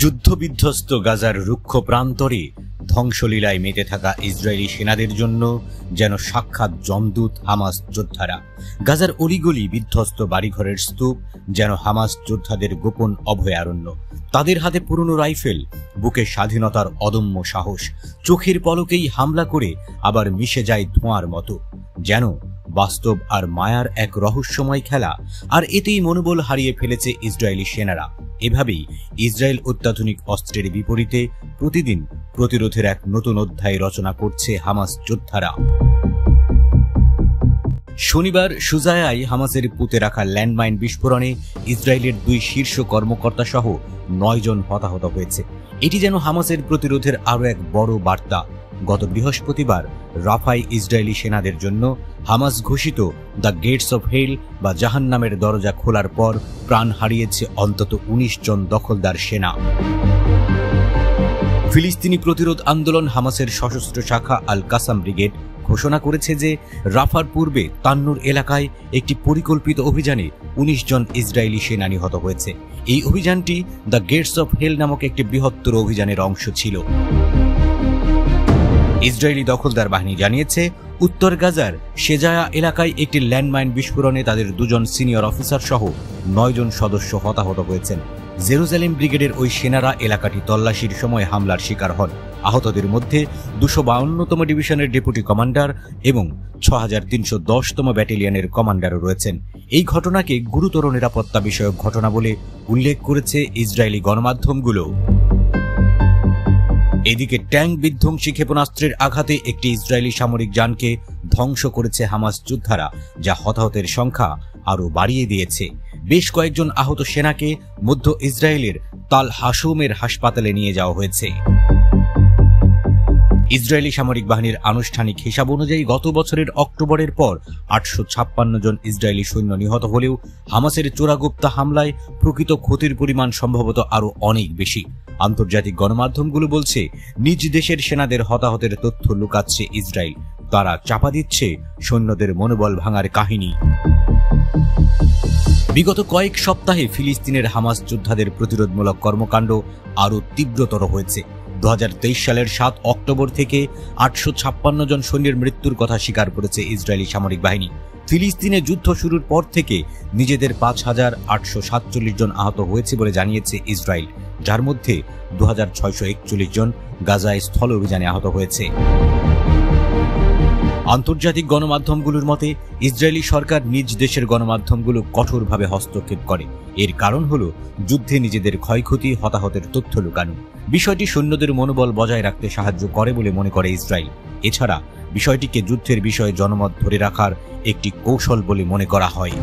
যুদ্ধবিধ্বস্ত গাজার রুক্ষ প্রান্তরে ধ্বংসলীলায় মেতে থাকা ইসরায়েলি সেনাদের জন্য যেন সাক্ষাৎ যমদূত হামাস যোদ্ধারা। গাজার অলিগলি বিধ্বস্ত বাড়িঘরের স্তূপ যেন হামাস যোদ্ধাদের গোপন অভয়ারণ্য। তাদের হাতে পুরনো রাইফেল, বুকে স্বাধীনতার অদম্য সাহস, চোখের পলকেই হামলা করে আবার মিশে যায় ধোঁয়ার মতো। যেন বাস্তব আর মায়ার এক রহস্যময় খেলা। আর এতেই মনোবল হারিয়ে ফেলেছে ইসরায়েলি সেনারা। এভাবেই ইসরায়েল অত্যাধুনিক অস্ত্রের বিপরীতে প্রতিদিন প্রতিরোধের এক নতুন অধ্যায় রচনা করছে হামাস যোদ্ধারা। শনিবার সুজায়ায় হামাসের পুঁতে রাখা ল্যান্ডমাইন বিস্ফোরণে ইসরায়েলের 2 শীর্ষ কর্মকর্তা সহ 9 জন হতাহত হয়েছে। এটি যেন হামাসের প্রতিরোধের আরও এক বড় বার্তা। গত বৃহস্পতিবার রাফায় ইসরায়েলি সেনাদের জন্য হামাস ঘোষিত দ্য গেটস অফ হেল বা জাহান্নামের দরজা খোলার পর প্রাণ হারিয়েছে অন্তত 19 জন দখলদার সেনা। ফিলিস্তিনি প্রতিরোধ আন্দোলন হামাসের সশস্ত্র শাখা আল কাসাম ব্রিগেড ঘোষণা করেছে যে রাফার পূর্বে তান্নুর এলাকায় একটি পরিকল্পিত অভিযানে 19 জন ইসরায়েলি সেনা নিহত হয়েছে। এই অভিযানটি দ্য গেটস অফ হেল নামক একটি বৃহত্তর অভিযানের অংশ ছিল। ইসরায়েলি দখলদার বাহিনী জানিয়েছে, উত্তর গাজার শেজায়া এলাকায় একটি ল্যান্ডমাইন বিস্ফোরণে তাদের 2 জন সিনিয়র অফিসার সহ 9 জন সদস্য হতাহত হয়েছেন। জেরুজালেম ব্রিগেডের ওই সেনারা এলাকাটি তল্লাশির সময় হামলার শিকার হন। আহতদের মধ্যে 252তম ডিভিশনের ডেপুটি কমান্ডার এবং 6310তম ব্যাটালিয়নের কমান্ডারও রয়েছেন। এই ঘটনাকে গুরুতর নিরাপত্তা বিষয়ক ঘটনা বলে উল্লেখ করেছে ইসরায়েলি গণমাধ্যমগুলো। এদিকে ট্যাঙ্ক বিধ্বংসী ক্ষেপণাস্ত্রের আঘাতে একটি ইসরায়েলি সামরিক যানকে ধ্বংস করেছে হামাস যোদ্ধারা, যা হতাহতের সংখ্যা আরও বাড়িয়ে দিয়েছে। বেশ কয়েকজন আহত সেনাকে মধ্য ইসরায়েলের তাল হাসুমের হাসপাতালে নিয়ে যাওয়া হয়েছে। ইসরায়েলি সামরিক বাহিনীর আনুষ্ঠানিক হিসাব অনুযায়ী গত বছরের অক্টোবরের পর 856 জন ইসরায়েলি সৈন্য নিহত হলেও হামাসের চোরাগুপ্তা হামলায় প্রকৃত ক্ষতির পরিমাণ সম্ভবত আরও অনেক বেশি। আন্তর্জাতিক গণমাধ্যমগুলো বলছে, নিজ দেশের সেনাদের হতাহতের তথ্য লুকাচ্ছে ইসরায়েল। তারা চাপা দিচ্ছে সৈন্যদের মনোবল ভাঙার কাহিনী। বিগত কয়েক সপ্তাহে ফিলিস্তিনের হামাস যোদ্ধাদের প্রতিরোধমূলক কর্মকাণ্ড আরও তীব্রতর হয়েছে। 2023 সালের 7 অক্টোবর থেকে 856 জন সৈন্যের মৃত্যুর কথা স্বীকার করেছে ইসরায়েলি সামরিক বাহিনী। ফিলিস্তিনে যুদ্ধ শুরুর পর থেকে নিজেদের 5847 জন আহত হয়েছে বলে জানিয়েছে ইসরায়েল, যার মধ্যে 2641 জন গাজায় স্থল অভিযানে আহত হয়েছে। আন্তর্জাতিক গণমাধ্যমগুলোর মতে, ইসরায়েলি সরকার নিজ দেশের গণমাধ্যমগুলো কঠোরভাবে হস্তক্ষেপ করে। এর কারণ হল যুদ্ধে নিজেদের ক্ষয়ক্ষতি, হতাহতের তথ্য লুকানো। বিষয়টি সৈন্যদের মনোবল বজায় রাখতে সাহায্য করে বলে মনে করে ইসরায়েল। এছাড়া বিষয়টিকে যুদ্ধের বিষয়ে জনমত ধরে রাখার একটি কৌশল বলে মনে করা হয়।